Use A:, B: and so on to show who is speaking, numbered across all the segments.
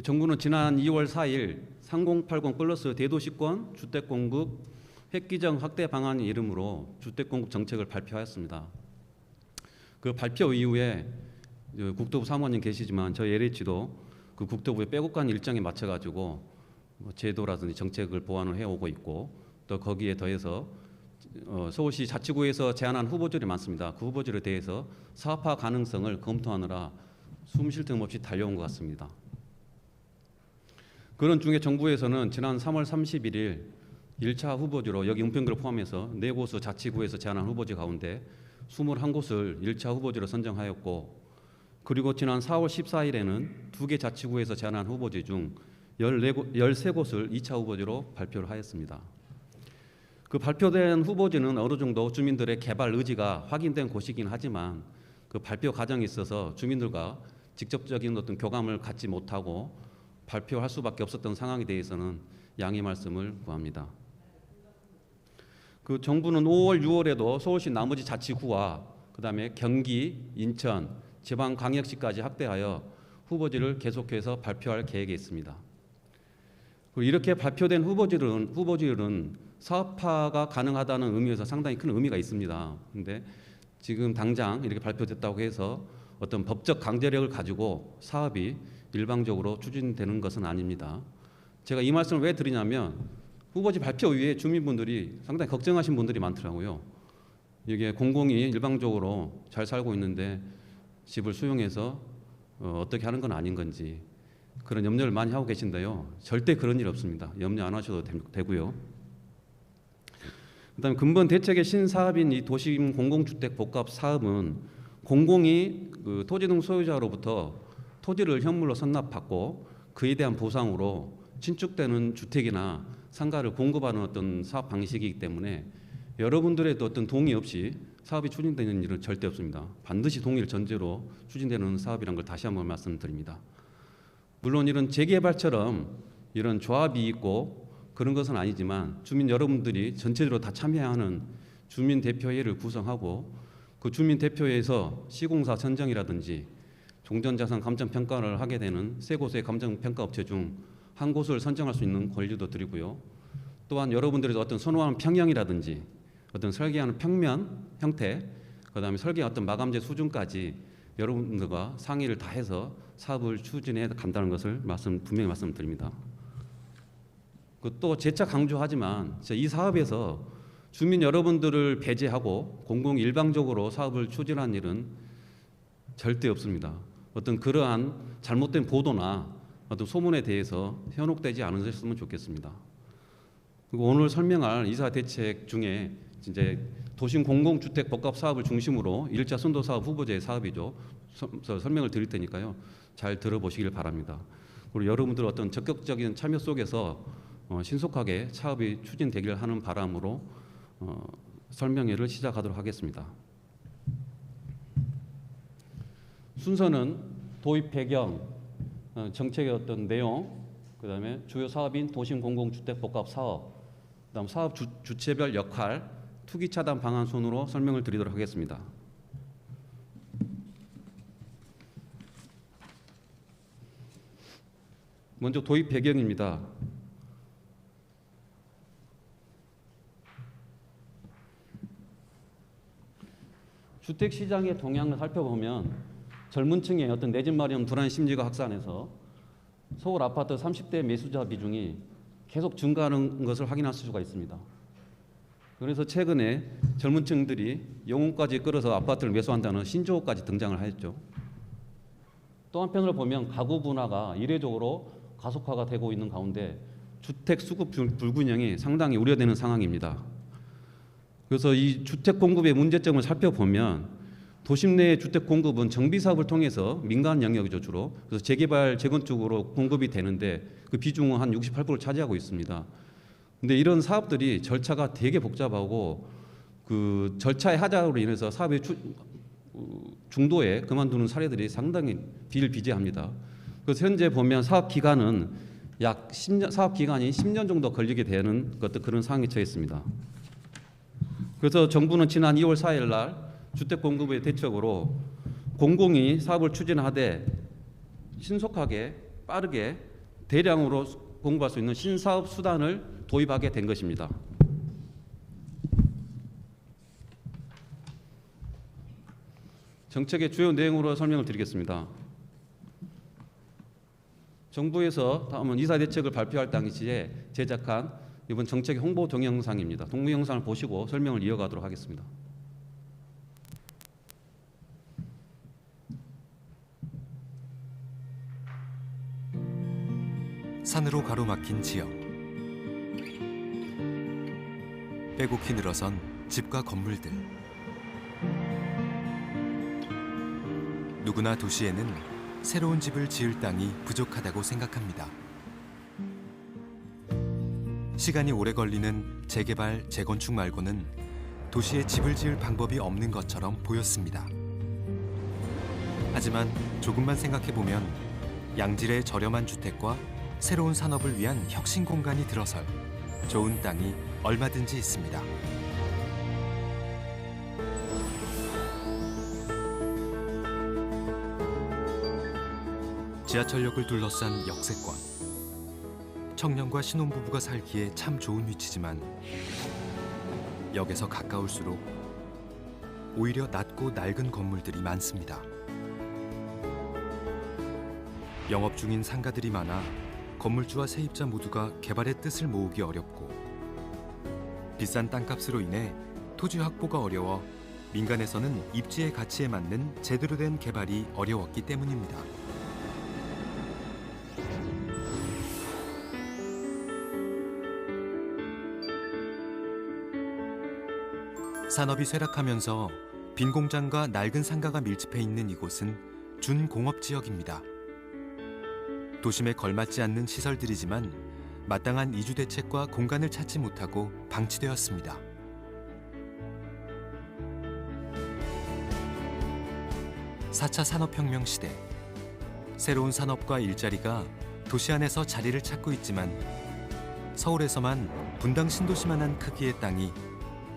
A: 정부는 지난 2월 4일 3080 플러스 대도시권 주택공급 획기적 확대 방안의 이름으로 주택공급 정책을 발표하였습니다. 그 발표 이후에 국토부 사무관님 계시지만 저희 LH도 그 국토부의 빼곡한 일정에 맞춰가지고 제도라든지 정책을 보완을 해오고 있고, 또 거기에 더해서 서울시 자치구에서 제안한 후보들이 많습니다. 그 후보들에 대해서 사업화 가능성을 검토하느라 숨 쉴 틈 없이 달려온 것 같습니다. 그런 중에 정부에서는 지난 3월 31일 1차 후보지로 여기 은평구를 포함해서 4곳의 자치구에서 제안한 후보지 가운데 21곳을 1차 후보지로 선정하였고, 그리고 지난 4월 14일에는 2개 자치구에서 제안한 후보지 중 13곳을 2차 후보지로 발표를 하였습니다. 그 발표된 후보지는 어느 정도 주민들의 개발 의지가 확인된 곳이긴 하지만 그 발표 과정에 있어서 주민들과 직접적인 어떤 교감을 갖지 못하고 발표할 수밖에 없었던 상황에 대해서는 양해 말씀을 구합니다. 그 정부는 5월, 6월에도 서울시 나머지 자치구와 그다음에 경기, 인천, 지방광역시까지 확대하여 후보지를 계속해서 발표할 계획에 있습니다. 이렇게 발표된 후보지들은 사업화가 가능하다는 의미에서 상당히 큰 의미가 있습니다. 그런데 지금 당장 이렇게 발표됐다고 해서 어떤 법적 강제력을 가지고 사업이 일방적으로 추진되는 것은 아닙니다. 제가 이 말씀을 왜 드리냐면 후보지 발표 이후에 주민분들이 상당히 걱정하신 분들이 많더라고요. 이게 공공이 일방적으로 잘 살고 있는데 집을 수용해서 어떻게 하는 건 아닌 건지 그런 염려를 많이 하고 계신데요. 절대 그런 일 없습니다. 염려 안 하셔도 되고요. 그다음에 근본 대책의 신사업인 이 도심 공공주택 복합 사업은 공공이 그 토지 등 소유자로부터 토지를 현물로 선납받고 그에 대한 보상으로 신축되는 주택이나 상가를 공급하는 어떤 사업 방식이기 때문에 여러분들의 어떤 동의 없이 사업이 추진되는 일은 절대 없습니다. 반드시 동의를 전제로 추진되는 사업이라는 걸 다시 한번 말씀드립니다. 물론 이런 재개발처럼 이런 조합이 있고 그런 것은 아니지만 주민 여러분들이 전체적으로 다 참여하는 주민대표회를 구성하고 그 주민대표회에서 시공사 선정이라든지 종전자산 감정평가를 하게 되는 세 곳의 감정평가업체 중 한 곳을 선정할 수 있는 권리도 드리고요. 또한 여러분들의 어떤 선호하는 평형이라든지 어떤 설계하는 평면 형태, 그다음에 설계의 어떤 마감재 수준까지 여러분들과 상의를 다 해서 사업을 추진해 간다는 것을 분명히 말씀드립니다. 또 재차 강조하지만 이 사업에서 주민 여러분들을 배제하고 공공이 일방적으로 사업을 추진하는 일은 절대 없습니다. 어떤 그러한 잘못된 보도나 어떤 소문에 대해서 현혹되지 않으셨으면 좋겠습니다. 그리고 오늘 설명할 이사 대책 중에 이제 도심 공공주택 복합 사업을 중심으로 1차 순도 사업 후보지의 사업이죠. 설명을 드릴 테니까요. 잘 들어보시길 바랍니다. 그리고 여러분들 어떤 적극적인 참여 속에서 신속하게 사업이 추진되기를 하는 바람으로 설명회를 시작하도록 하겠습니다. 순서는 도입 배경, 정책의 어떤 내용, 그다음에 주요 사업인 도심 공공주택 복합 사업, 그다음 사업 주체별 역할, 투기 차단 방안 순으로 설명을 드리도록 하겠습니다. 먼저 도입 배경입니다. 주택 시장의 동향을 살펴보면 젊은 층의 어떤 내 집 마련 불안 심리가 확산해서 서울 아파트 30대 매수자 비중이 계속 증가하는 것을 확인할 수가 있습니다. 그래서 최근에 젊은 층들이 영혼까지 끌어서 아파트를 매수한다는 신조어까지 등장을 하였죠. 또 한편으로 보면 가구 분화가 이례적으로 가속화가 되고 있는 가운데 주택 수급 불균형이 상당히 우려되는 상황입니다. 그래서 이 주택 공급의 문제점을 살펴보면 도심 내의 주택 공급은 정비 사업을 통해서 민간 영역이죠, 주로. 그래서 재개발, 재건축으로 공급이 되는데 그 비중은 한 68%를 차지하고 있습니다. 근데 이런 사업들이 절차가 되게 복잡하고 그 절차의 하자로 인해서 사업의 중도에 그만두는 사례들이 상당히 비일비재합니다. 그래서 현재 보면 사업 기간은 약 10년, 사업 기간이 10년 정도 걸리게 되는 것도 그런 상황에 처해 있습니다. 그래서 정부는 지난 2월 4일 날 주택 공급의 대책으로 공공이 사업을 추진하되 신속하게 빠르게 대량으로 공급할 수 있는 신사업 수단을 도입하게 된 것입니다. 정책의 주요 내용으로 설명을 드리겠습니다. 정부에서 다음은 이사대책을 발표할 당시에 제작한 이번 정책 홍보 동영상입니다. 동영상을 보시고 설명을 이어가도록 하겠습니다.
B: 산으로 가로막힌 지역. 빼곡히 늘어선 집과 건물들. 누구나 도시에는 새로운 집을 지을 땅이 부족하다고 생각합니다. 시간이 오래 걸리는 재개발, 재건축 말고는 도시에 집을 지을 방법이 없는 것처럼 보였습니다. 하지만 조금만 생각해보면 양질의 저렴한 주택과 새로운 산업을 위한 혁신 공간이 들어설 좋은 땅이 얼마든지 있습니다. 지하철역을 둘러싼 역세권. 청년과 신혼부부가 살기에 참 좋은 위치지만 역에서 가까울수록 오히려 낮고 낡은 건물들이 많습니다. 영업 중인 상가들이 많아 건물주와 세입자 모두가 개발의 뜻을 모으기 어렵고, 비싼 땅값으로 인해 토지 확보가 어려워 민간에서는 입지의 가치에 맞는 제대로 된 개발이 어려웠기 때문입니다. 산업이 쇠락하면서 빈 공장과 낡은 상가가 밀집해 있는 이곳은 준공업 지역입니다. 도심에 걸맞지 않는 시설들이지만 마땅한 이주 대책과 공간을 찾지 못하고 방치되었습니다. (4차) 산업혁명 시대, 새로운 산업과 일자리가 도시 안에서 자리를 찾고 있지만 서울에서만 분당 신도시만한 크기의 땅이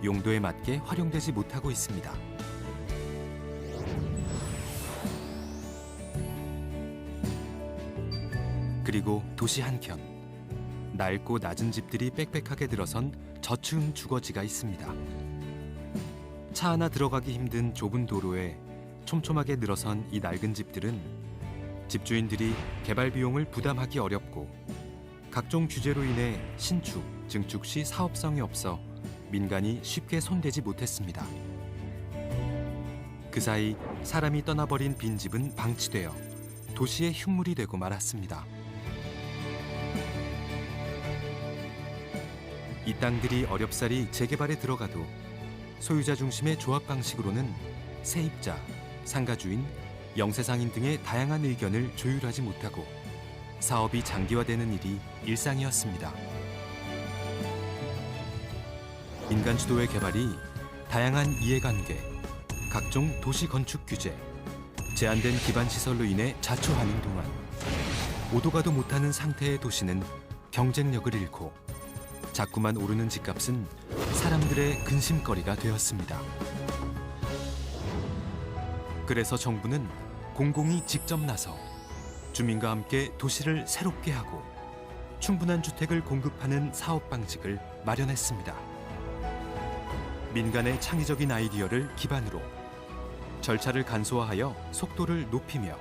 B: 용도에 맞게 활용되지 못하고 있습니다. 그리고 도시 한켠, 낡고 낮은 집들이 빽빽하게 들어선 저층 주거지가 있습니다. 차 하나 들어가기 힘든 좁은 도로에 촘촘하게 늘어선 이 낡은 집들은 집주인들이 개발 비용을 부담하기 어렵고 각종 규제로 인해 신축, 증축 시 사업성이 없어 민간이 쉽게 손대지 못했습니다. 그 사이 사람이 떠나버린 빈집은 방치되어 도시의 흉물이 되고 말았습니다. 이 땅들이 어렵사리 재개발에 들어가도 소유자 중심의 조합 방식으로는 세입자, 상가주인, 영세상인 등의 다양한 의견을 조율하지 못하고 사업이 장기화되는 일이 일상이었습니다. 민간 주도의 개발이 다양한 이해관계, 각종 도시 건축 규제, 제한된 기반 시설로 인해 자초하는 동안 오도 가도 못하는 상태의 도시는 경쟁력을 잃고 자꾸만 오르는 집값은 사람들의 근심거리가 되었습니다. 그래서 정부는 공공이 직접 나서 주민과 함께 도시를 새롭게 하고 충분한 주택을 공급하는 사업 방식을 마련했습니다. 민간의 창의적인 아이디어를 기반으로 절차를 간소화하여 속도를 높이며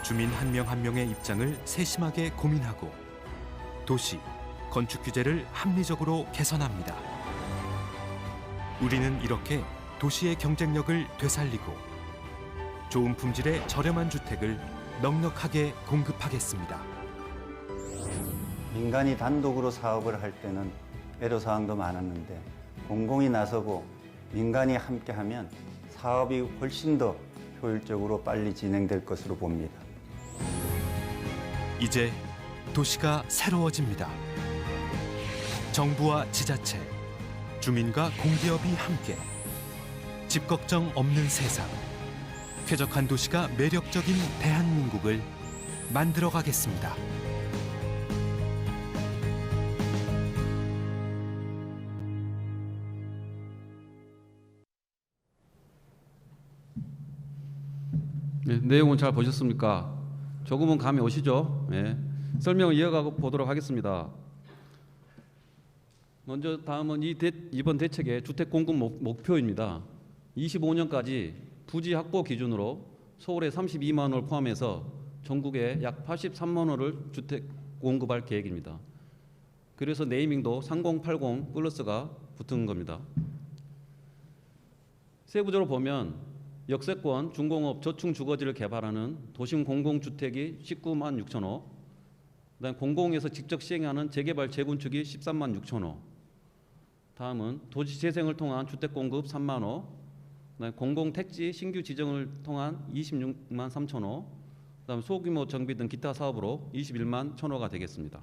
B: 주민 한 명 한 명의 입장을 세심하게 고민하고 도시, 건축 규제를 합리적으로 개선합니다. 우리는 이렇게 도시의 경쟁력을 되살리고 좋은 품질의 저렴한 주택을 넉넉하게 공급하겠습니다.
C: 민간이 단독으로 사업을 할 때는 애로사항도 많았는데 공공이 나서고 민간이 함께하면 사업이 훨씬 더 효율적으로 빨리 진행될 것으로 봅니다.
B: 이제 도시가 새로워집니다. 정부와 지자체, 주민과 공기업이 함께 집 걱정 없는 세상, 쾌적한 도시가 매력적인 대한민국을 만들어 가겠습니다.
A: 네, 내용은 잘 보셨습니까? 조금은 감이 오시죠? 예. 설명을 이어가 보도록 하겠습니다. 먼저 다음은 이번 대책의 주택 공급 목표입니다. 25년까지 부지 확보 기준으로 서울에 32만 호를 포함해서 전국에 약 83만 호를 주택 공급할 계획입니다. 그래서 네이밍도 3080 플러스가 붙은 겁니다. 세부적으로 보면 역세권, 중공업, 저층 주거지를 개발하는 도심 공공주택이 19만 6천 호, 그다음 공공에서 직접 시행하는 재개발 재건축이 13만 6천 호, 다음은 도시 재생을 통한 주택 공급 3만 호, 그다음 공공 택지 신규 지정을 통한 26만 3천 호, 그다음 소규모 정비 등 기타 사업으로 21만 1천 호가 되겠습니다.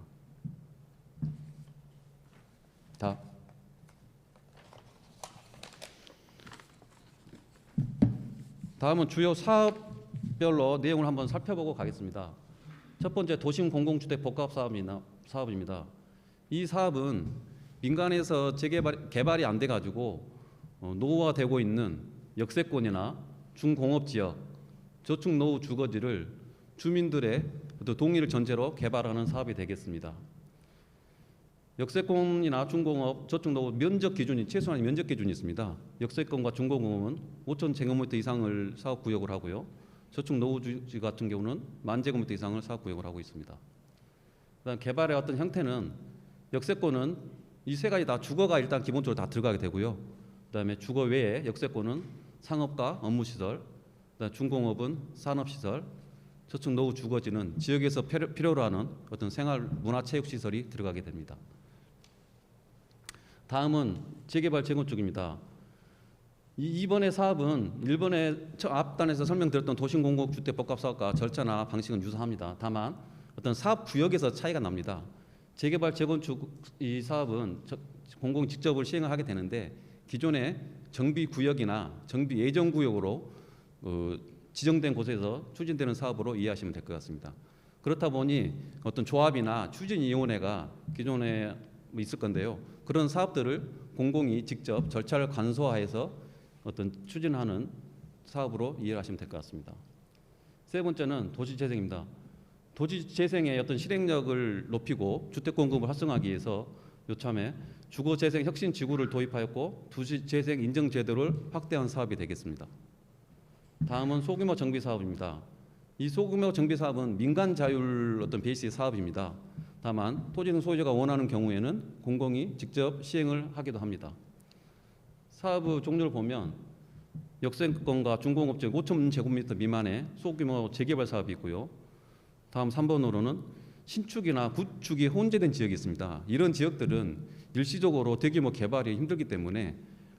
A: 다음은 주요 사업별로 내용을 한번 살펴보고 가겠습니다. 첫 번째 도심 공공주택 복합 사업입니다. 이 사업은 민간에서 개발이 안 돼 가지고 노후화되고 있는 역세권이나 중공업 지역, 저층 노후 주거지를 주민들의 동의를 전제로 개발하는 사업이 되겠습니다. 역세권이나 중공업, 저층 노후 면적 기준이 최소한 면적 기준이 있습니다. 역세권과 중공업은 5천 제곱미터 이상을 사업 구역을 하고요. 저층 노후지 같은 경우는 10,000 제곱미터 이상을 사업 구역을 하고 있습니다. 그다음 개발의 어떤 형태는 역세권은 이 세 가지 다 주거가 일단 기본적으로 다 들어가게 되고요. 그다음에 주거 외에 역세권은 상업과 업무시설, 그다음 중공업은 산업시설, 저층 노후 주거지는 지역에서 필요로 하는 어떤 생활 문화체육시설이 들어가게 됩니다. 다음은 재개발 재건축입니다. 이번의 사업은 일본의 앞단에서 설명드렸던 도심공공주택 복합사업과 절차나 방식은 유사합니다. 다만 어떤 사업 구역에서 차이가 납니다. 재개발 재건축 이 사업은 공공이 직접을 시행을 하게 되는데 기존의 정비 구역이나 정비 예정 구역으로 지정된 곳에서 추진되는 사업으로 이해하시면 될 것 같습니다. 그렇다 보니 어떤 조합이나 추진위원회가 기존에 있을 건데요. 그런 사업들을 공공이 직접 절차를 간소화해서 어떤 추진하는 사업으로 이해하시면 될 것 같습니다. 세 번째는 도시재생입니다. 도시재생의 어떤 실행력을 높이고 주택 공급을 활성화하기 위해서 요참에 주거재생 혁신지구를 도입하였고 도시재생 인정제도를 확대한 사업이 되겠습니다. 다음은 소규모 정비 사업입니다. 이 소규모 정비 사업은 민간 자율 어떤 베이스의 사업입니다. 다만 토지 등 소유자가 원하는 경우에는 공공이 직접 시행을 하기도 합니다. 사업의 종류를 보면 역세권과 중공업 지역 5천 제곱미터 미만의 소규모 재개발 사업이 있고요. 다음 3번으로는 신축이나 구축이 혼재된 지역이 있습니다. 이런 지역들은 일시적으로 대규모 개발이 힘들기 때문에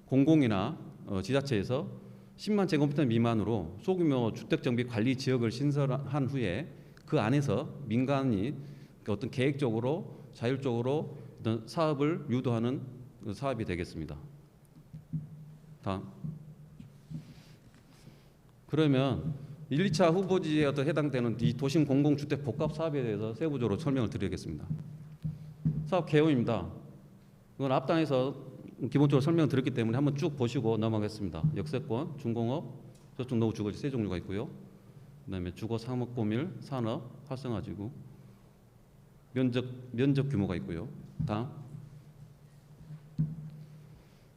A: 공공이나 지자체에서 10만 제곱미터 미만으로 소규모 주택정비 관리 지역을 신설한 후에 그 안에서 민간이 어떤 계획적으로 자율적으로 어떤 사업을 유도하는 사업이 되겠습니다. 다음. 그러면 1, 2차 후보지에 어떤 해당되는 이 도심 공공주택 복합 사업에 대해서 세부적으로 설명을 드리겠습니다. 사업 개요입니다. 이건 앞단에서 기본적으로 설명을 드렸기 때문에 한번 쭉 보시고 넘어가겠습니다. 역세권, 중공업, 저층 노후 주거지 세 종류가 있고요. 그다음에 주거 상업 공밀, 산업, 활성화지구, 면적 규모가 있고요.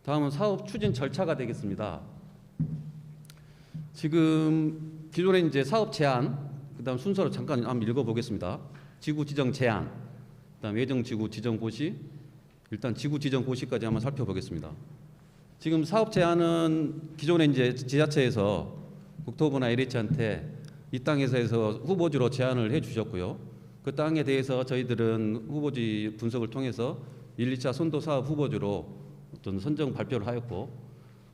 A: 다음은 사업 추진 절차가 되겠습니다. 지금 기존에 이제 사업 제안, 그다음 순서로 잠깐 한번 읽어보겠습니다. 지구 지정 제안, 그다음 예정 지구 지정 고시, 일단 지구 지정 고시까지 한번 살펴보겠습니다. 지금 사업 제안은 기존에 이제 지자체에서 국토부나 LH한테 이 땅에서 해서 후보지로 제안을 해주셨고요. 그 땅에 대해서 저희들은 후보지 분석을 통해서 1, 2차 선도 사업 후보지로 어떤 선정 발표를 하였고,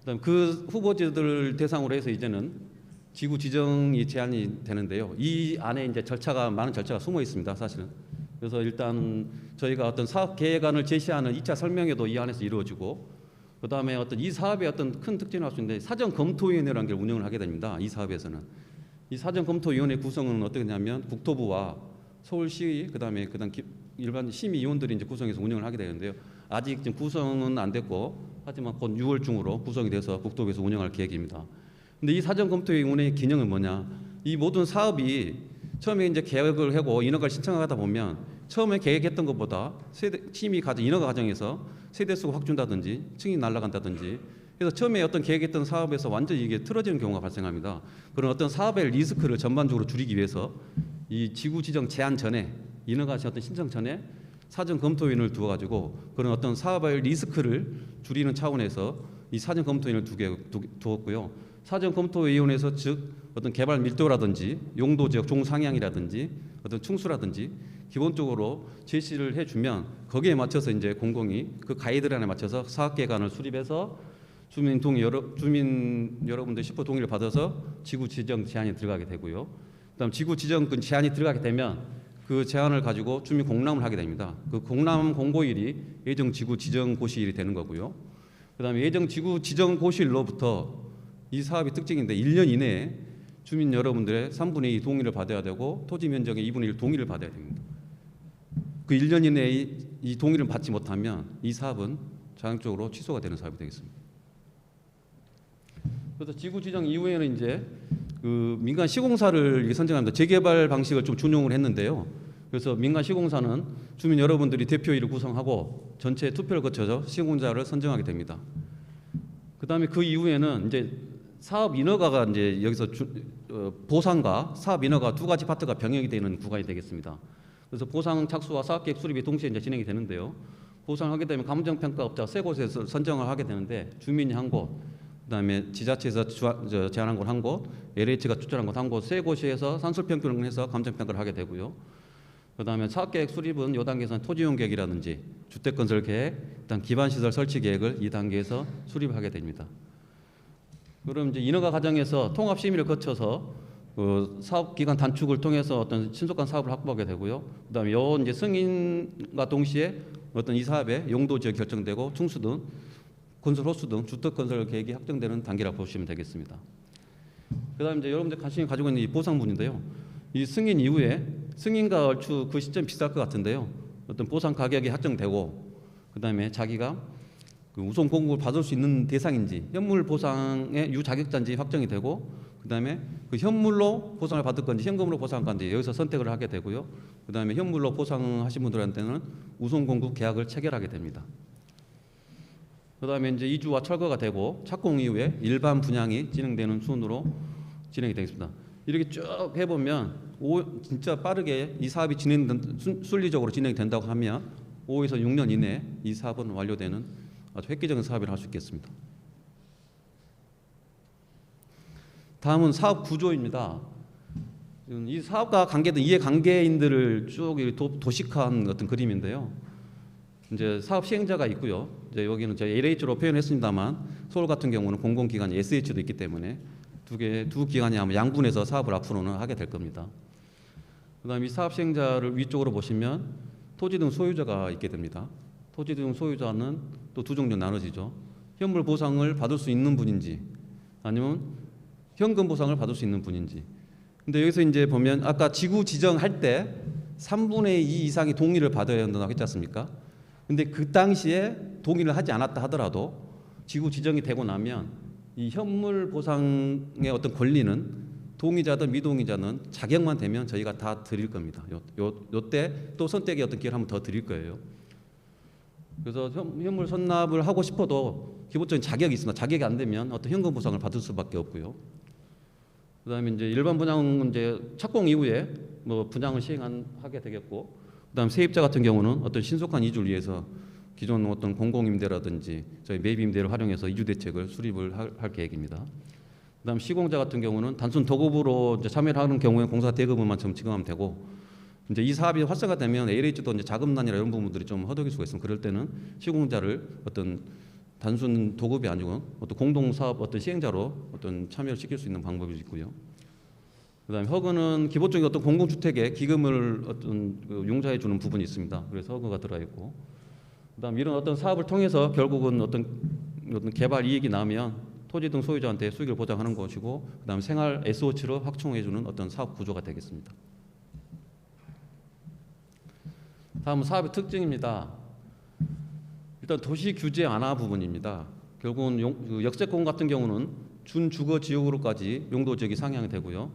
A: 그다음 그 후보지들 대상으로 해서 이제는 지구 지정이 제한이 되는데요. 이 안에 이제 많은 절차가 숨어 있습니다, 사실은. 그래서 일단 저희가 어떤 사업 계획안을 제시하는 2차 설명회도 이 안에서 이루어지고, 그다음에 어떤 이 사업의 어떤 큰 특징을 할 수 있는데 사전 검토위원회라는 게 운영을 하게 됩니다. 이 사업에서는 이 사전 검토위원회 구성은 어떻게 되냐면 국토부와 서울시 그다음에 일반 심의위원들이 이제 구성해서 운영을 하게 되는데요. 아직 지금 구성은 안 됐고 하지만 곧 6월 중으로 구성이 돼서 국토부에서 운영할 계획입니다. 근데 이 사전 검토위원회의 기능은 뭐냐? 이 모든 사업이 처음에 이제 계획을 하고 인허가를 신청하다 보면 처음에 계획했던 것보다 팀이 가진 인허가 과정에서 세대수가 확 준다든지 층이 날아간다든지 그래서 처음에 어떤 계획했던 사업에서 완전히 이게 틀어지는 경우가 발생합니다. 그런 어떤 사업의 리스크를 전반적으로 줄이기 위해서 이 지구 지정 제한 전에 인허가 어떤 신청 전에 사전 검토위원을 두어가지고 그런 어떤 사업의 리스크를 줄이는 차원에서 이 사전 검토위원을 두었고요. 사전 검토위원회에서 즉 어떤 개발 밀도라든지 용도 지역 종상향이라든지 어떤 충수라든지 기본적으로 제시를 해주면 거기에 맞춰서 이제 공공이 그 가이드라인에 맞춰서 사업 계획안을 수립해서 주민 여러분들 10% 동의를 받아서 지구 지정 제한이 들어가게 되고요. 그다음 지구 지정 제한이 들어가게 되면 그 제한을 가지고 주민 공람을 하게 됩니다. 그 공람 공고일이 예정 지구 지정 고시일이 되는 거고요. 그다음에 예정 지구 지정 고시일로부터 이 사업의 특징인데 1년 이내에 주민 여러분들의 3분의 2 동의를 받아야 되고 토지 면적의 2분의 1 동의를 받아야 됩니다. 그 1년 이내에 이 동의를 받지 못하면 이 사업은 자연적으로 취소가 되는 사업이 되겠습니다. 그래서 지구 지정 이후에는 이제 그 민간 시공사를 선정합니다. 재개발 방식을 좀 준용을 했는데요. 그래서 민간 시공사는 주민 여러분들이 대표위를 구성하고 전체 투표를 거쳐서 시공자를 선정하게 됩니다. 그다음에 그 이후에는 이제 사업 인허가가 이제 여기서 보상과 사업 인허가 두 가지 파트가 병행이 되는 구간이 되겠습니다. 그래서 보상 착수와 사업계획 수립이 동시에 이제 진행이 되는데요. 보상을 하게 되면 감정평가업자 세 곳에서 선정을 하게 되는데 주민이 한 곳, 그다음에 지자체에서 제안한 곳 한 곳, LH가 추천한 곳 한 곳, 세 곳에서 산술평가를 해서 감정평가를 하게 되고요. 그다음에 사업계획 수립은 요 단계에서는 토지용 계획이라든지 주택건설 계획, 일단 기반시설 설치 계획을 이 단계에서 수립하게 됩니다. 그럼 이제 인허가 과정에서 통합심의를 거쳐서 그 사업기간 단축을 통해서 어떤 신속한 사업을 확보하게 되고요. 그다음에 요 이제 승인과 동시에 어떤 이 사업의 용도 지역이 결정되고 충수 등 건설 호수 등 주택 건설 계획이 확정되는 단계라고 보시면 되겠습니다. 그다음에 이제 여러분들 관심이 가지고 있는 이 보상분인데요. 이 승인 이후에 승인과 얼추 그 시점 비쌀 것 같은데요. 어떤 보상 가격이 확정되고 그다음에 자기가 그 우선 공급을 받을 수 있는 대상인지 현물 보상의 유자격자인지 확정이 되고 그다음에 그 현물로 보상을 받을 건지 현금으로 보상할 건지 여기서 선택을 하게 되고요. 그다음에 현물로 보상하신 분들한테는 우선 공급 계약을 체결하게 됩니다. 그다음에 이제 이주와 철거가 되고 착공 이후에 일반 분양이 진행되는 순으로 진행이 되겠습니다. 이렇게 쭉 해보면 진짜 빠르게 이 사업이 순리적으로 진행된다고 하면 5에서 6년 이내에 이 사업은 완료되는 아주 획기적인 사업이라 할 수 있겠습니다. 다음은 사업 구조입니다. 이 사업과 관계된 이해관계인들을 쭉 도식화한 어떤 그림인데요. 이제 사업 시행자가 있고요. 이제 여기는 저희 LH로 표현했습니다만 서울 같은 경우는 공공기관이 SH도 있기 때문에 두 기관이 아마 양분해서 사업을 앞으로는 하게 될 겁니다. 그다음에 이 사업 시행자를 위쪽으로 보시면 토지 등 소유자가 있게 됩니다. 토지 등 소유자는 또 두 종류 나눠지죠. 현물 보상을 받을 수 있는 분인지 아니면 현금 보상을 받을 수 있는 분인지. 근데 여기서 이제 보면 아까 지구 지정할 때 3분의 2 이상이 동의를 받아야 한다고 했지 않습니까? 근데 그 당시에 동의를 하지 않았다 하더라도 지구 지정이 되고 나면 이 현물 보상의 어떤 권리는 동의자든 미동의자는 자격만 되면 저희가 다 드릴 겁니다. 요때 또 선택의 어떤 기회를 한번 더 드릴 거예요. 그래서 현물 선납을 하고 싶어도 기본적인 자격이 있습니다. 자격이 안 되면 어떤 현금 보상을 받을 수밖에 없고요. 그다음에 이제 일반 분양은 이제 착공 이후에 뭐 분양을 시행하게 되겠고, 그다음 세입자 같은 경우는 어떤 신속한 이주를 위해서 기존 어떤 공공임대라든지 저희 매입임대를 활용해서 이주 대책을 수립을 할 계획입니다. 그다음 시공자 같은 경우는 단순 도급으로 이제 참여를 하는 경우에 공사 대금만 좀 지급하면 되고, 이제 이 사업이 활성화되면 LH도 이제 자금난이나 이런 부분들이 좀 허덕일 수가 있으면 그럴 때는 시공자를 어떤 단순 도급이 아니고 어떤 공동 사업 어떤 시행자로 어떤 참여를 시킬 수 있는 방법이 있고요. 그다음에 허그는 기본적인 어떤 공공주택에 기금을 어떤 융자해 주는 부분이 있습니다. 그래서 허그가 들어가 있고, 그다음 이런 어떤 사업을 통해서 결국은 어떤 개발 이익이 나면 토지 등 소유자한테 수익을 보장하는 것이고, 그다음 생활 SO치로 확충해 주는 어떤 사업 구조가 되겠습니다. 다음은 사업의 특징입니다. 일단 도시 규제 완화 부분입니다. 결국은 역세권 같은 경우는 준주거 지역으로까지 용도 지역이 상향이 되고요.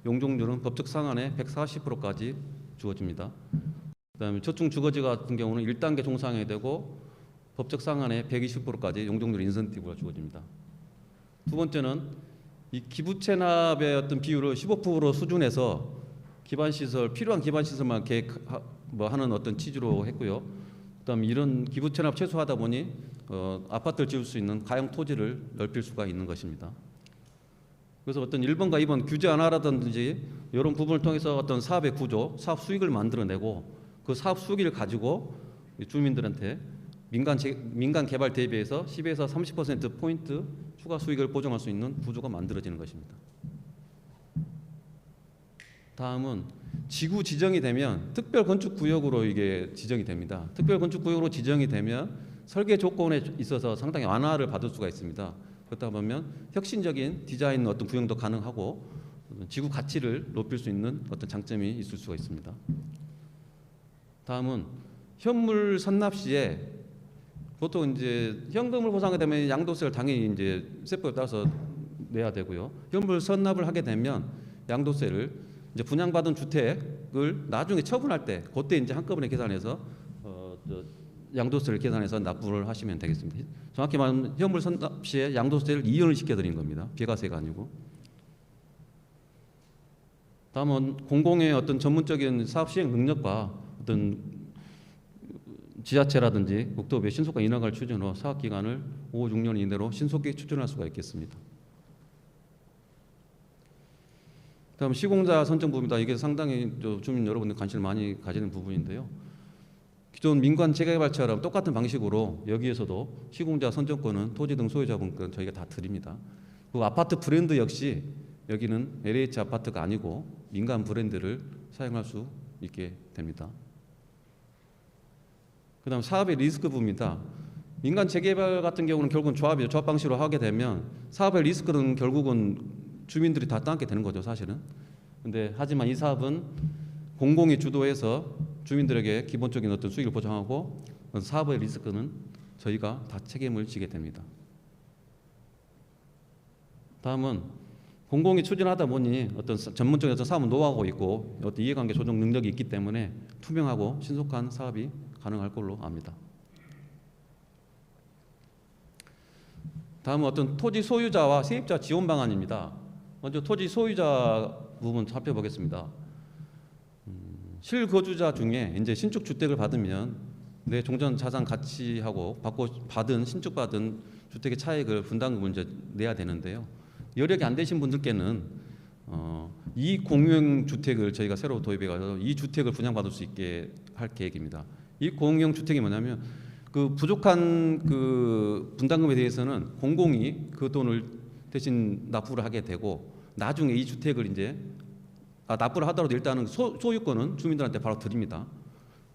A: 용적률은 법적 상한의 140%까지 주어집니다. 그다음에 저축 주거지 같은 경우는 1단계 종상이 되고 법적 상한의 120%까지 용적률 인센티브가 주어집니다. 두 번째는 이 기부 체납의 어떤 비율을 15% 수준에서 기반시설 필요한 기반시설만 하는 어떤 취지로 했고요. 그다음 이런 기부 체납 최소화하다 보니 아파트를 지을 수 있는 가용 토지를 넓힐 수가 있는 것입니다. 그래서 어떤 1번과 2번 규제 완화라든지 이런 부분을 통해서 어떤 사업의 구조, 사업 수익을 만들어내고 그 사업 수익을 가지고 주민들한테 민간 개발 대비해서 10에서 30% 포인트 추가 수익을 보정할 수 있는 구조가 만들어지는 것입니다. 다음은 지구 지정이 되면 특별 건축 구역으로 이게 지정이 됩니다. 특별 건축 구역으로 지정이 되면 설계 조건에 있어서 상당히 완화를 받을 수가 있습니다. 그렇다 보면 혁신적인 디자인 어떤 구형도 가능하고 지구 가치를 높일 수 있는 어떤 장점이 있을 수가 있습니다. 다음은 현물 선납 시에 보통 이제 현금을 보상하게 되면 양도세를 당연히 이제 세법에 따라서 내야 되고요. 현물 선납을 하게 되면 양도세를 이제 분양받은 주택을 나중에 처분할 때 그때 이제 한꺼번에 계산해서 양도세를 계산해서 납부를 하시면 되겠습니다. 정확히 말하면 현물 선납 시에 양도세를 이연을 시켜드린 겁니다. 비과세가 아니고. 다음은 공공의 어떤 전문적인 사업 시행 능력과 어떤 지자체라든지 국토부의 신속한 인허가를 추진으로 사업 기간을 5, 6년 이내로 신속히 추진할 수가 있겠습니다. 다음 시공자 선정 부분입니다. 이게 상당히 주민 여러분들 관심을 많이 가지는 부분인데요. 기존 민관 재개발처럼 똑같은 방식으로 여기에서도 시공자 선정권은 토지 등 소유자분권 저희가 다 드립니다. 그 아파트 브랜드 역시 여기는 LH 아파트가 아니고 민간 브랜드를 사용할 수 있게 됩니다. 그다음 사업의 리스크 부분입니다. 민간 재개발 같은 경우는 결국은 조합 방식으로 하게 되면 사업의 리스크는 결국은 주민들이 다 떠안게 되는 거죠, 사실은. 근데 하지만 이 사업은 공공이 주도해서 주민들에게 기본적인 어떤 수익을 보장하고 사업의 리스크는 저희가 다 책임을 지게 됩니다. 다음은 공공이 추진하다 보니 어떤 전문적인 어떤 사업 노하우가 있고 어떤 이해관계 조정 능력이 있기 때문에 투명하고 신속한 사업이 가능할 걸로 압니다. 다음은 어떤 토지 소유자와 세입자 지원 방안입니다. 먼저 토지 소유자 부분 살펴보겠습니다. 실거주자 중에 이제 신축 주택을 받으면 내 종전 자산 가치하고 받은 신축받은 주택의 차익을 분담금을 이제 내야 되는데요. 여력이 안 되신 분들께는 이 공유형 주택을 저희가 새로 도입해가지고 이 주택을 분양받을 수 있게 할 계획입니다. 이 공유형 주택이 뭐냐면 그 부족한 그 분담금에 대해서는 공공이 그 돈을 대신 납부를 하게 되고 나중에 이 주택을 이제 납부를 하더라도 일단은 소유권은 주민들한테 바로 드립니다.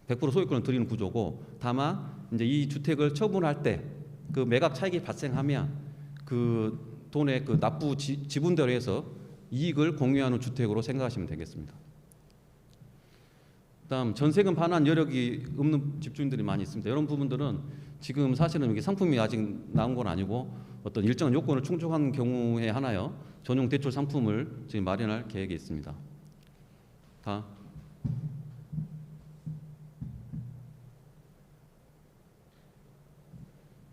A: 100% 소유권을 드리는 구조고 다만 이제 이 주택을 처분할 때 그 매각 차익이 발생하면 그 돈의 그 납부 지분대로 해서 이익을 공유하는 주택으로 생각하시면 되겠습니다. 그다음 전세금 반환 여력이 없는 집주인들이 많이 있습니다. 이런 부분들은 지금 사실은 이게 상품이 아직 나온 건 아니고 어떤 일정한 요건을 충족한 경우에 하나요 전용 대출 상품을 지금 마련할 계획이 있습니다.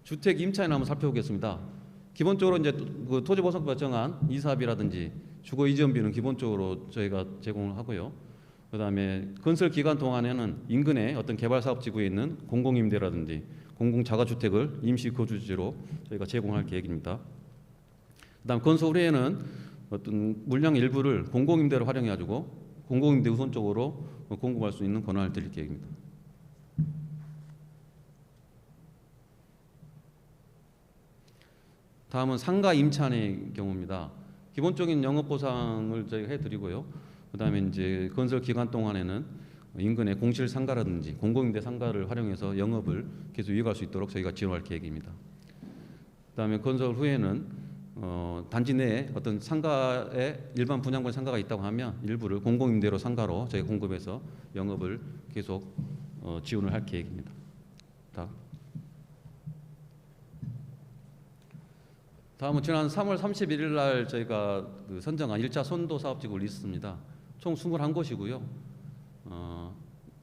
A: 주택 임차인 한번 살펴보겠습니다. 기본적으로 이제 그 토지보상법에 정한 이사비라든지 주거 이전비는 기본적으로 저희가 제공을 하고요. 그다음에 건설 기간 동안에는 인근에 어떤 개발 사업 지구에 있는 공공임대라든지 공공 자가주택을 임시 거주지로 저희가 제공할 계획입니다. 그다음 건설 후에는 어떤 물량 일부를 공공임대로 활용해가지고 공공임대 우선적으로 공급할 수 있는 권한을 드릴 계획입니다. 다음은 상가 임차인의 경우입니다. 기본적인 영업 보상을 저희가 해드리고요. 그다음에 이제 건설 기간 동안에는 인근의 공실 상가라든지 공공임대 상가를 활용해서 영업을 계속 이어갈 수 있도록 저희가 지원할 계획입니다. 그다음에 건설 후에는 단지 내에 어떤 상가에 일반 분양권 상가가 있다고 하면 일부를 공공임대로 상가로 저희가 공급해서 영업을 계속 지원을 할 계획입니다. 다음은 지난 3월 31일 날 저희가 선정한 1차 선도 사업지구 리스트입니다. 총 21곳이고요.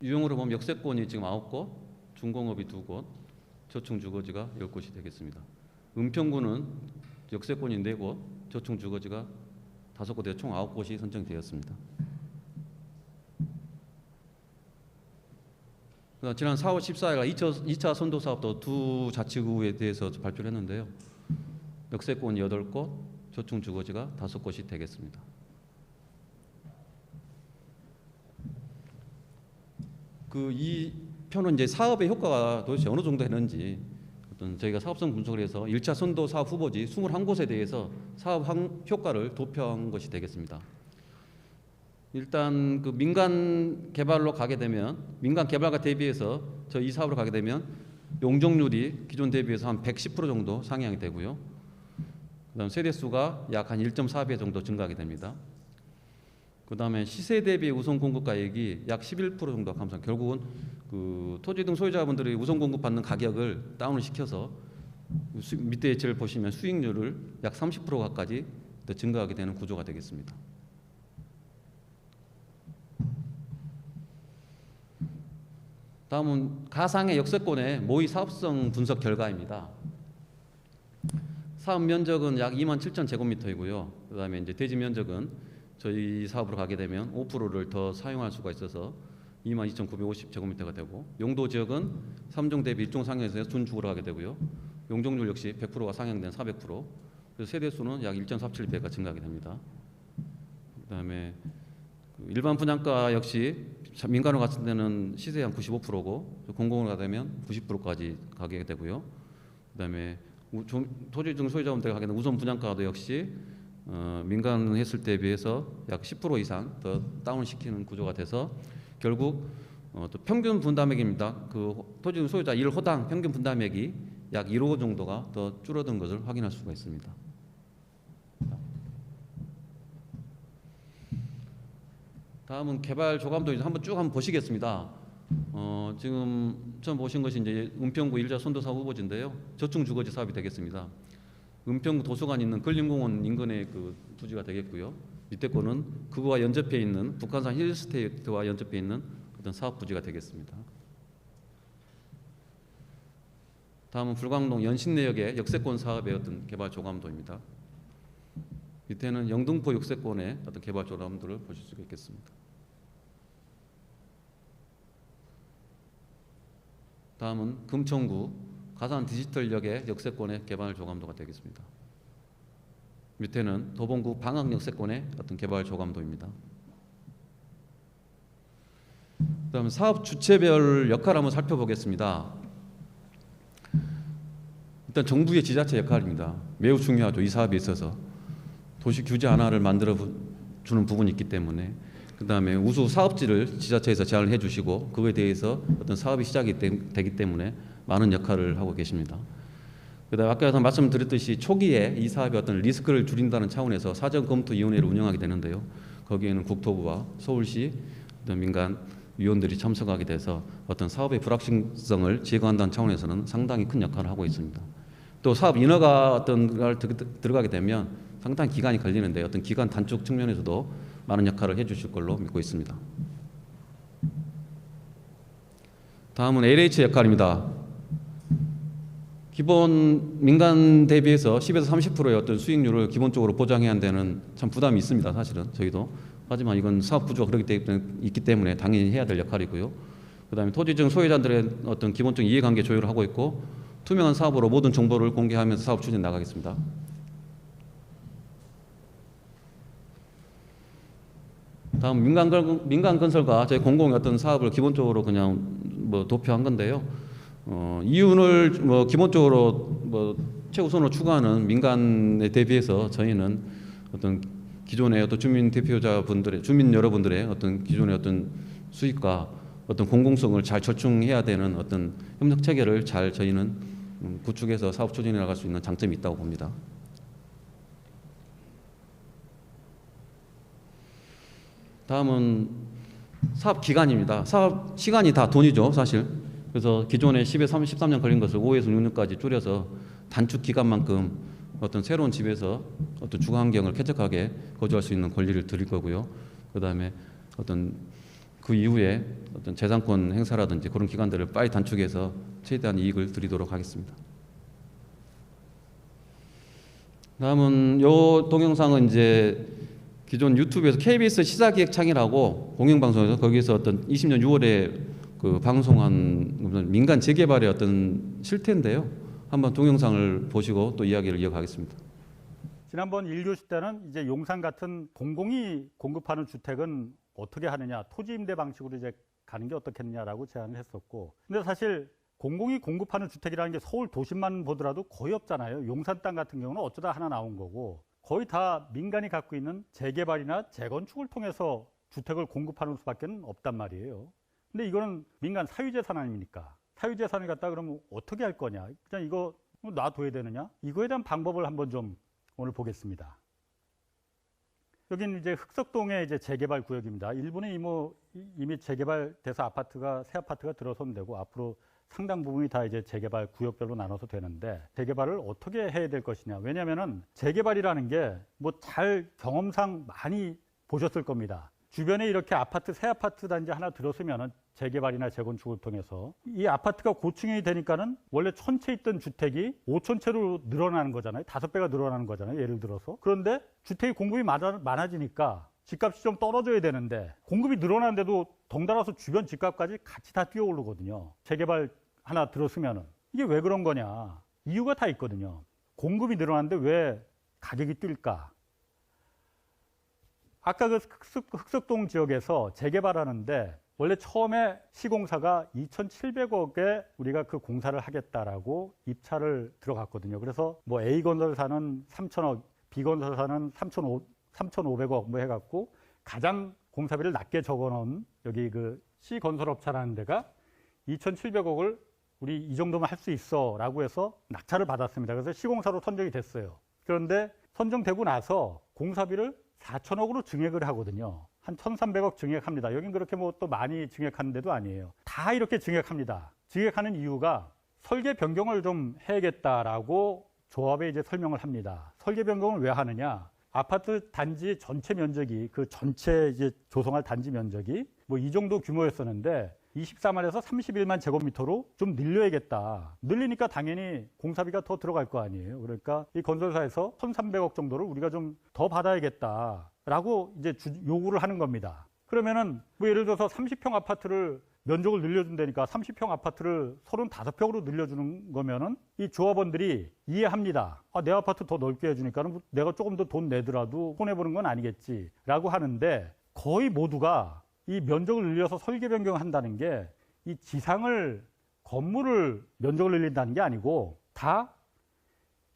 A: 유형으로 보면 역세권이 지금 9곳, 중공업이 2곳, 저층주거지가 10곳이 되겠습니다. 은평구는 역세권이 4곳, 저층주거지가 5곳에 총 9곳이 선정되었습니다. 지난 4월 14일 2차 선도 사업도 2 자치구에 대해서 발표를 했는데요. 역세권이 8곳, 저층주거지가 5곳이 되겠습니다. 이 표는 이제 사업의 효과가 도대체 어느 정도 했는지 저희가 사업성 분석을 해서 1차 선도 사업 후보지 21곳에 대해서 사업 효과를 도표한 것이 되겠습니다. 일단 민간 개발로 가게 되면 민간 개발과 대비해서 이 사업으로 가게 되면 용적률이 기존 대비해서 한 110% 정도 상향이 되고요. 그다음 세대 수가 약 한 1.4배 정도 증가하게 됩니다. 그다음에 시세 대비 우선 공급가액이 약 11% 정도 감소한. 결국은 토지 등 소유자분들이 우선 공급받는 가격을 다운을 시켜서 밑에 예치를 보시면 수익률을 약 30% 가까이 더 증가하게 되는 구조가 되겠습니다. 다음은 가상의 역세권의 모의 사업성 분석 결과입니다. 사업 면적은 약 27,000제곱미터이고요. 그다음에 이제 대지 면적은 저희 사업으로 가게 되면 5%를 더 사용할 수가 있어서 22,950제곱미터가 되고, 용도 지역은 3종 대비 1종 상향해서 준주거로 가게 되고요. 용적률 역시 100%가 상향된 400%. 그래서 세대 수는 약 1.47배가 증가하게 됩니다. 그다음에 일반 분양가 역시 민간으로 갔을 때는 시세 한 95%고 공공으로 가게 되면 90%까지 가게 되고요. 그다음에 토지 등 소유자분들 가게 되는 우선 분양가도 역시 민간 했을 때에 비해서 약 10% 이상 더 다운시키는 구조가 돼서 결국 또 평균 분담액입니다. 토지 등 소유자 1호당 평균 분담액이 약 1호 정도가 더 줄어든 것을 확인할 수가 있습니다. 다음은 개발 조감도 한번 쭉 보시겠습니다. 지금 처음 보신 것이 이제 은평구 1차 선도사업 후보지인데요. 저층 주거지 사업이 되겠습니다. 은평구 도서관 있는 근린공원 인근의 부지가 되겠고요. 밑에 거는 그거와 연접해 있는 북한산 힐스테이트와 연접해 있는 어떤 사업 부지가 되겠습니다. 다음은 불광동 연신내역의 역세권 사업의 어떤 개발 조감도입니다. 밑에는 영등포 역세권의 어떤 개발 조감도를 보실 수가 있겠습니다. 다음은 금천구 가산 디지털역의 역세권의 개발 조감도가 되겠습니다. 밑에는 도봉구 방학 역세권의 어떤 개발 조감도입니다. 그다음 사업 주체별 역할을 한번 살펴보겠습니다. 일단 정부의 지자체 역할입니다. 매우 중요하죠. 이 사업에 있어서 도시 규제 하나를 만들어 주는 부분이 있기 때문에, 그다음에 우수 사업지를 지자체에서 제안을 해주시고 그거에 대해서 어떤 사업이 시작이 되기 때문에 많은 역할을 하고 계십니다. 그다음에 아까 말씀드렸듯이 초기에 이 사업의 어떤 리스크를 줄인다는 차원에서 사전검토위원회를 운영하게 되는데요. 거기에는 국토부와 서울시 어떤 민간 위원들이 참석하게 돼서 어떤 사업의 불확실성을 제거한다는 차원에서는 상당히 큰 역할을 하고 있습니다. 또 사업 인허가 어떤 걸 들어가게 되면 상당히 기간이 걸리는데 어떤 기간 단축 측면에서도 많은 역할을 해주실 걸로 믿고 있습니다. 다음은 LH 역할입니다. 기본 민간 대비해서 10에서 30%의 어떤 수익률을 기본적으로 보장해야 한다는 참 부담이 있습니다. 사실은 저희도. 하지만 이건 사업 구조가 그렇기 때문에 당연히 해야 될 역할이고요. 그다음에 토지증 소유자들의 어떤 기본적인 이해관계 조율을 하고 있고, 투명한 사업으로 모든 정보를 공개하면서 사업 추진 나가겠습니다. 다음 민간 건설과 저희 공공의 어떤 사업을 기본적으로 그냥 도표한 건데요. 이윤을 기본적으로 최우선으로 추구하는 민간에 대비해서 저희는 어떤 기존의 어떤 주민 대표자분들의 주민 여러분들의 어떤 기존의 어떤 수익과 어떤 공공성을 잘 절충해야 되는 어떤 협력 체계를 잘 저희는 구축해서 사업 추진해 나갈 수 있는 장점이 있다고 봅니다. 다음은 사업 기간입니다. 사업 시간이 다 돈이죠, 사실. 그래서 기존에 10에서 13년 걸린 것을 5에서 6년까지 줄여서 단축 기간만큼 어떤 새로운 집에서 어떤 주거 환경을 쾌적하게 거주할 수 있는 권리를 드릴 거고요. 그다음에 어떤 그 이후에 어떤 재산권 행사라든지 그런 기관들을 빨리 단축해서 최대한 이익을 드리도록 하겠습니다. 다음은 요 동영상은 이제 기존 유튜브에서 KBS 시사기획창이라고 공영방송에서 거기서 어떤 20년 6월에 그 방송한 민간 재개발의 어떤 실태인데요. 한번 동영상을 보시고 또 이야기를 이어가겠습니다.
D: 지난번 1교시 때는 이제 용산 같은 공공이 공급하는 주택은 어떻게 하느냐, 토지 임대 방식으로 이제 가는 게 어떻겠느냐라고 제안을 했었고, 근데 사실 공공이 공급하는 주택이라는 게 서울 도심만 보더라도 거의 없잖아요. 용산 땅 같은 경우는 어쩌다 하나 나온 거고, 거의 다 민간이 갖고 있는 재개발이나 재건축을 통해서 주택을 공급하는 수밖에 없단 말이에요. 근데 이거는 민간 사유재산 아닙니까? 사유재산을 갖다 그러면 어떻게 할 거냐? 그냥 이거 놔둬야 되느냐? 이거에 대한 방법을 한번 좀 오늘 보겠습니다. 여기는 이제 흑석동의 이제 재개발 구역입니다. 일부는 이미 재개발돼서 새 아파트가 들어서면 되고, 앞으로 상당 부분이 다 이제 재개발 구역별로 나눠서 되는데, 재개발을 어떻게 해야 될 것이냐. 왜냐면은 재개발이라는 게 뭐 잘 경험상 많이 보셨을 겁니다. 주변에 이렇게 새 아파트 단지 하나 들어서면은 재개발이나 재건축을 통해서 이 아파트가 고층이 되니까는 원래 1000채 있던 주택이 5000채로 늘어나는 거잖아요. 5배가 늘어나는 거잖아요. 예를 들어서. 그런데 주택이 공급이 많아지니까 집값이 좀 떨어져야 되는데, 공급이 늘어나는데도 덩달아서 주변 집값까지 같이 다 뛰어오르거든요. 재개발 하나 들었으면은. 이게 왜 그런 거냐. 이유가 다 있거든요. 공급이 늘어나는데 왜 가격이 뛸까? 아까 그 흑석동 지역에서 재개발하는데 원래 처음에 시공사가 2,700억에 우리가 그 공사를 하겠다라고 입찰을 들어갔거든요. 그래서 뭐 A건설사는 3,000억, B건설사는 3,500억 뭐 해갖고 가장 공사비를 낮게 적어놓은 여기 그 C건설업체라는 데가 2,700억을 우리 이 정도면 할 수 있어 라고 해서 낙찰을 받았습니다. 그래서 시공사로 선정이 됐어요. 그런데 선정되고 나서 공사비를 4,000억으로 증액을 하거든요. 한 1,300억 증액합니다. 여긴 그렇게 뭐 또 많이 증액하는 데도 아니에요. 다 이렇게 증액합니다. 증액하는 이유가 설계 변경을 좀 해야겠다라고 조합에 이제 설명을 합니다. 설계 변경을 왜 하느냐? 아파트 단지 전체 면적이, 그 전체 이제 조성할 단지 면적이 뭐 이 정도 규모였었는데 24만에서 31만 제곱미터로 좀 늘려야겠다. 늘리니까 당연히 공사비가 더 들어갈 거 아니에요. 그러니까 이 건설사에서 1,300억 정도를 우리가 좀 더 받아야겠다라고 이제 요구를 하는 겁니다. 그러면은 뭐 예를 들어서 30평 아파트를 면적을 늘려준다니까 30평 아파트를 35평으로 늘려주는 거면은 이 조합원들이 이해합니다. 아, 내 아파트 더 넓게 해주니까는 내가 조금 더 돈 내더라도 손해보는 건 아니겠지라고 하는데, 거의 모두가 이 면적을 늘려서 설계 변경한다는 게 이 건물을 면적을 늘린다는 게 아니고 다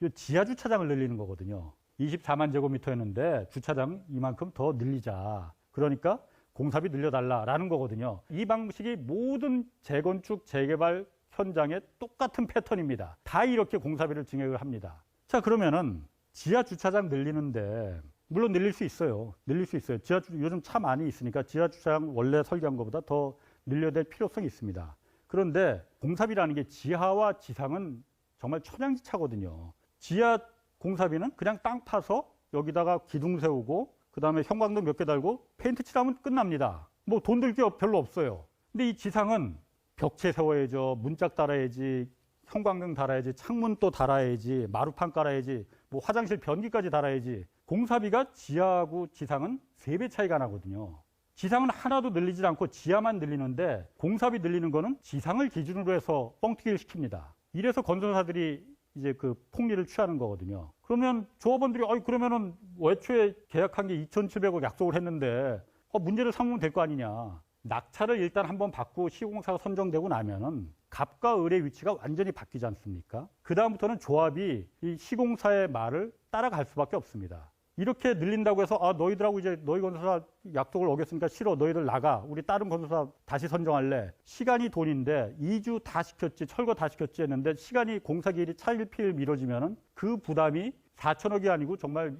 D: 이 지하 주차장을 늘리는 거거든요. 24만 제곱미터였는데 주차장 이만큼 더 늘리자. 그러니까 공사비 늘려달라라는 거거든요. 이 방식이 모든 재건축, 재개발 현장에 똑같은 패턴입니다. 다 이렇게 공사비를 증액을 합니다. 자, 그러면은 지하 주차장 늘리는데 물론 늘릴 수 있어요. 늘릴 수 있어요. 요즘 차 많이 있으니까 지하 주차장 원래 설계한 것보다 더 늘려야 될 필요성이 있습니다. 그런데 공사비라는 게 지하와 지상은 정말 천양지차거든요. 지하 공사비는 그냥 땅 파서 여기다가 기둥 세우고 그다음에 형광등 몇 개 달고 페인트 칠하면 끝납니다. 뭐 돈 들 게 별로 없어요. 근데 이 지상은 벽체 세워야죠. 문짝 달아야지, 형광등 달아야지, 창문 또 달아야지, 마루판 깔아야지, 뭐 화장실 변기까지 달아야지. 공사비가 지하하고 지상은 3배 차이가 나거든요. 지상은 하나도 늘리지 않고 지하만 늘리는데 공사비 늘리는 거는 지상을 기준으로 해서 뻥튀기를 시킵니다. 이래서 건설사들이 이제 그 폭리를 취하는 거거든요. 그러면 조합원들이 그러면은 애초에 계약한 게 2,700억 약속을 했는데 문제를 삼으면 될 거 아니냐. 낙찰을 일단 한번 받고 시공사가 선정되고 나면은 갑과 을의 위치가 완전히 바뀌지 않습니까? 그 다음부터는 조합이 이 시공사의 말을 따라갈 수밖에 없습니다. 이렇게 늘린다고 해서 너희들하고 이제 너희 건설사 약속을 어겼으니까 싫어, 너희들 나가, 우리 다른 건설사 다시 선정할래. 시간이 돈인데 2주 다 시켰지, 철거 다 시켰지 했는데 시간이 공사기일이 차일피일 미뤄지면은 그 부담이 4천억이 아니고 정말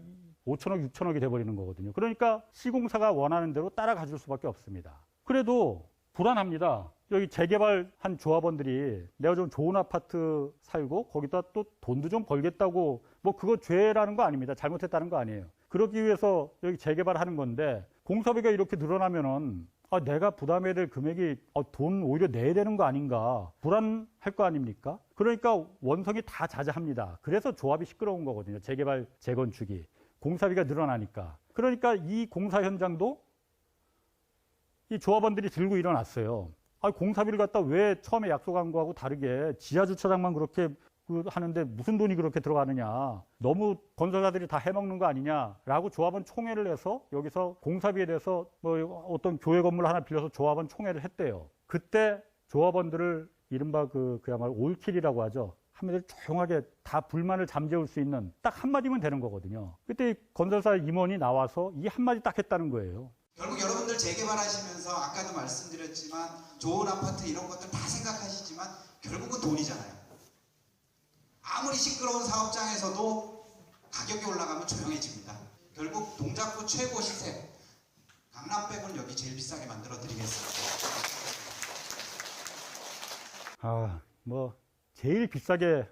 D: 5천억, 6천억이 돼버리는 거거든요. 그러니까 시공사가 원하는 대로 따라가 줄 수밖에 없습니다. 그래도 불안합니다. 여기 재개발한 조합원들이 내가 좀 좋은 아파트 살고 거기다 또 돈도 좀 벌겠다고 뭐 그거 죄라는 거 아닙니다. 잘못했다는 거 아니에요. 그러기 위해서 여기 재개발하는 건데 공사비가 이렇게 늘어나면은 내가 부담해야 될 금액이 돈 오히려 내야 되는 거 아닌가 불안할 거 아닙니까? 그러니까 원성이 다 자자합니다. 그래서 조합이 시끄러운 거거든요. 재개발, 재건축이. 공사비가 늘어나니까. 그러니까 이 공사 현장도 이 조합원들이 들고 일어났어요. 공사비를 갖다 왜 처음에 약속한 거하고 다르게 지하 주차장만 그렇게 하는데 무슨 돈이 그렇게 들어가느냐. 너무 건설사들이 다 해먹는 거 아니냐라고 조합원 총회를 해서 여기서 공사비에 대해서 뭐 어떤 교회 건물 하나 빌려서 조합원 총회를 했대요. 그때 조합원들을 이른바 그야말로 올킬이라고 하죠. 한마디로 조용하게 다 불만을 잠재울 수 있는 딱 한마디면 되는 거거든요. 그때 건설사 임원이 나와서 이 한마디 딱 했다는 거예요.
E: 결국 여러분들 재개발하시면서 아까도 말씀드렸지만 좋은 아파트 이런 것들 다 생각하시지만 결국은 돈이잖아요. 아무리 시끄러운 사업장에서도 가격이 올라가면 조용해집니다. 결국 동작구 최고 시세 강남백은 여기 제일 비싸게 만들어 드리겠습니다.
D: 뭐 제일 비싸게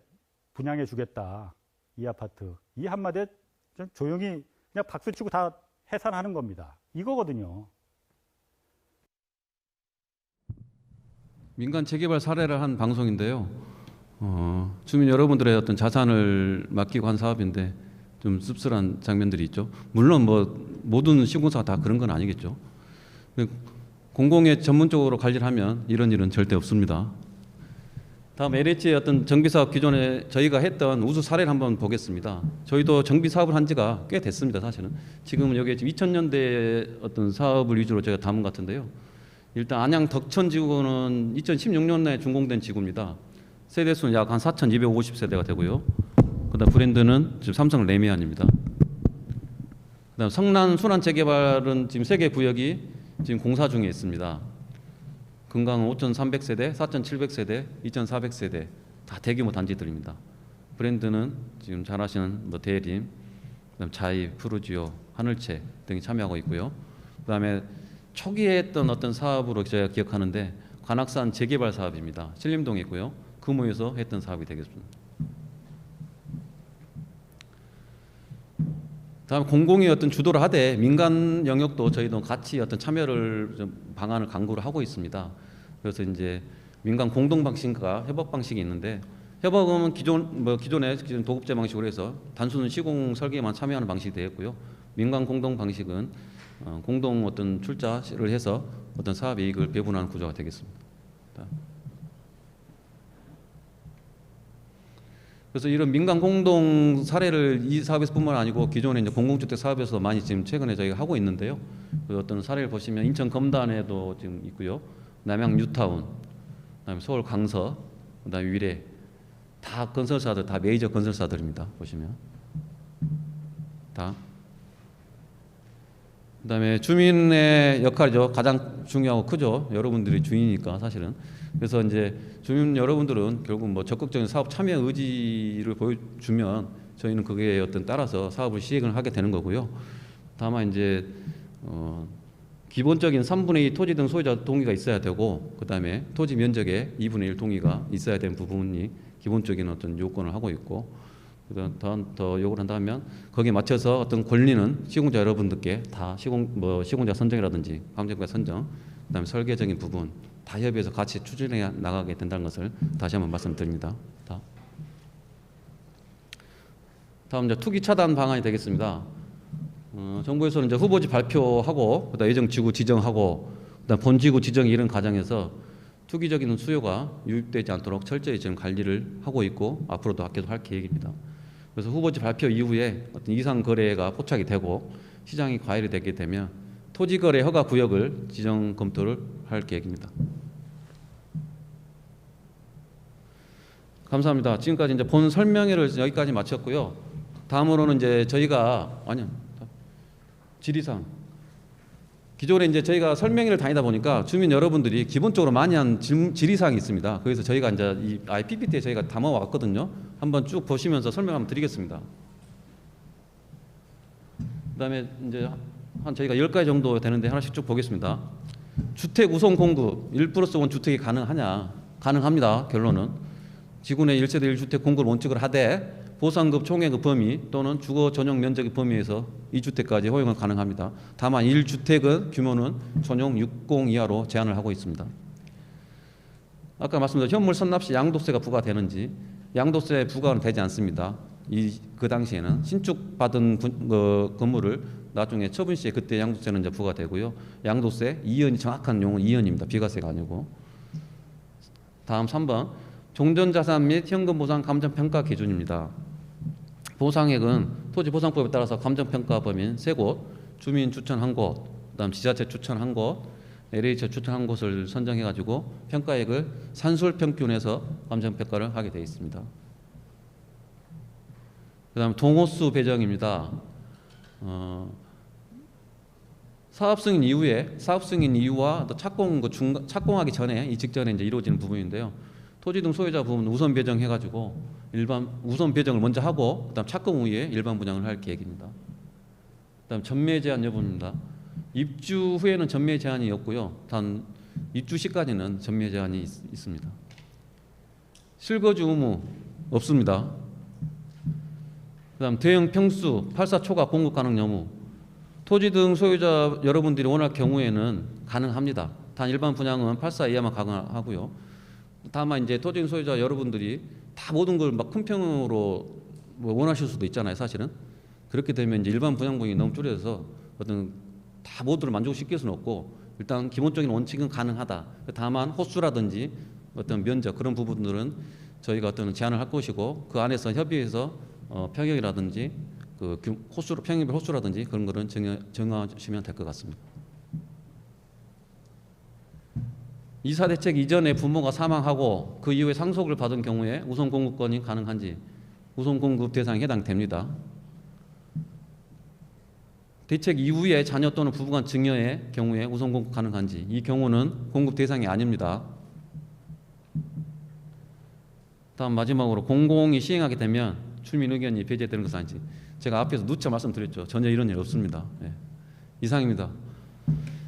D: 분양해 주겠다. 이 아파트. 이 한마디에 조용히 그냥 박수치고 다 해산하는 겁니다. 이거거든요.
A: 민간 재개발 사례를 한 방송인데요. 주민 여러분들의 어떤 자산을 맡기고 한 사업인데 좀 씁쓸한 장면들이 있죠. 물론 뭐 모든 시공사가 다 그런 건 아니겠죠. 공공에 전문적으로 관리를 하면 이런 일은 절대 없습니다. 다음 LH의 어떤 정비사업 기존에 저희가 했던 우수 사례를 한번 보겠습니다. 저희도 정비사업을 한 지가 꽤 됐습니다. 사실은 지금은 여기에 지금 2000년대 어떤 사업을 위주로 제가 담은 것 같은데요. 일단 안양 덕천 지구는 2016년에 준공된 지구입니다. 세대수는 약 한 4,250세대가 되고요. 그다음 브랜드는 지금 삼성 레미안입니다. 그다음 성남 순환 재개발은 지금 3개 구역이 지금 공사 중에 있습니다. 금강은 5,300세대, 4,700세대, 2,400세대 다 대규모 단지들입니다. 브랜드는 지금 잘 아시는 뭐 대림, 그다음 자이, 푸르지오, 하늘채 등이 참여하고 있고요. 그다음에 초기에 했던 어떤 사업으로 제가 기억하는데 관악산 재개발 사업입니다. 신림동에 있고요. 금호에서 했던 사업이 되겠습니다. 다음 공공이 어떤 주도를 하되 민간 영역도 저희도 같이 어떤 참여를 좀 방안을 강구를 하고 있습니다. 그래서 이제 민간 공동 방식과 협업 방식이 있는데 협업은 기존의 도급제 방식으로 해서 단순 시공 설계만 참여하는 방식이 되었고요. 민간 공동 방식은 공동 어떤 출자를 해서 어떤 사업 이익을 배분하는 구조가 되겠습니다. 그래서 이런 민간 공동 사례를 이 사업에서뿐만 아니고 기존의 이제 공공주택 사업에서 많이 지금 최근에 저희가 하고 있는데요. 그 어떤 사례를 보시면 인천 검단에도 지금 있고요. 남양 뉴타운, 그다음에 서울 강서, 그다음에 위례 다 건설사들 다 메이저 건설사들입니다. 보시면 다. 그다음에 주민의 역할이죠. 가장 중요하고 크죠. 여러분들이 주인이니까 사실은. 그래서 이제 주민 여러분들은 결국 뭐 적극적인 사업 참여 의지를 보여주면 저희는 그게 어떤 따라서 사업을 시행을 하게 되는 거고요. 다만 이제 기본적인 3분의 2 토지 등 소유자 동의가 있어야 되고 그다음에 토지 면적의 2분의 1 동의가 있어야 되는 부분이 기본적인 어떤 요건을 하고 있고 그다음 더 요구를 한다면 거기에 맞춰서 어떤 권리는 시공자 여러분들께 다 시공자 선정이라든지 관계자 선정, 그다음에 설계적인 부분 다 협의해서 같이 추진해 나가게 된다는 것을 다시 한번 말씀드립니다. 다음 이제 투기 차단 방안이 되겠습니다. 정부에서는 이제 후보지 발표하고 그다음 예정 지구 지정하고 그다음 본지구 지정 이런 과정에서 투기적인 수요가 유입되지 않도록 철저히 지금 관리를 하고 있고 앞으로도 계속 할 계획입니다. 그래서 후보지 발표 이후에 어떤 이상 거래가 포착이 되고 시장이 과열이 되게 되면 토지거래 허가 구역을 지정 검토를 할 계획입니다. 감사합니다. 지금까지 이제 본 설명회를 여기까지 마쳤고요. 다음으로는 이제 저희가 지리상 기존에 이제 저희가 설명회를 다니다 보니까 주민 여러분들이 기본적으로 많이 한 지리사항이 있습니다. 그래서 저희가 이제 이 PPT에 저희가 담아왔거든요. 한번 쭉 보시면서 설명 한번 드리겠습니다. 그다음에 이제 한 저희가 10가지 정도 되는데 하나씩 쭉 보겠습니다. 주택 우선 공급 1+1 주택이 가능하냐? 가능합니다. 결론은 지구내 1세대 1주택 공급 원칙을 하되 보상급 총액의 범위 또는 주거 전용 면적의 범위에서 2주택까지 허용은 가능합니다. 다만 1주택의 규모는 전용 60 이하로 제한을 하고 있습니다. 아까 말씀드린 현물 선납 시 양도세가 부과되는지 양도세 부과는 되지 않습니다. 그 당시에는 신축받은 건물을 나중에 처분 시에 그때 양도세는 이제 부과되고요. 양도세 이연이 정확한 용어는 이연입니다. 비과세가 아니고. 다음 3번 종전자산 및 현금 보상 감정평가 기준입니다. 보상액은 토지보상법에 따라서 감정평가 범위는 3곳, 주민 추천 1곳, 그다음 지자체 추천 1곳, LH 추천 1곳을 선정해가지고 평가액을 산술평균해서 감정평가를 하게 되어 있습니다. 그다음 동호수 배정입니다. 사업 승인 이후와 또 착공하기 전에 이 직전에 이제 이루어지는 부분인데요. 토지 등 소유자 부분 우선 배정해가지고 일반 우선 배정을 먼저 하고 그다음 착공 후에 일반 분양을 할 계획입니다. 그다음 전매 제한 여부입니다. 입주 후에는 전매 제한이 없고요. 단 입주 시까지는 전매 제한이 있습니다. 실거주 의무 없습니다. 그다음 대형 평수 84 초과 공급 가능 여부. 토지 등 소유자 여러분들이 원할 경우에는 가능합니다. 단 일반 분양은 84 이하만 가능하고요. 다만 이제 토지 등 소유자 여러분들이 다 모든 걸 막 큰 평으로 원하실 수도 있잖아요, 사실은. 그렇게 되면 이제 일반 분양분이 너무 줄여서 어떤 다 모두를 만족시킬 수는 없고 일단 기본적인 원칙은 가능하다. 다만 호수라든지 어떤 면적 그런 부분들은 저희가 어떤 제한을 할 것이고 그 안에서 협의해서 평형이라든지 그 호수로 평형별 호수라든지 그런 거는 정하시면 될 것 같습니다. 이사 대책 이전에 부모가 사망하고 그 이후에 상속을 받은 경우에 우선 공급권이 가능한지 우선 공급 대상에 해당됩니다. 대책 이후에 자녀 또는 부부간 증여의 경우에 우선 공급 가능한지 이 경우는 공급 대상이 아닙니다. 다음 마지막으로 공공이 시행하게 되면 출민 의견이 배제되는 것은 아닌지 제가 앞에서 누차 말씀드렸죠. 전혀 이런 일 없습니다. 네. 이상입니다.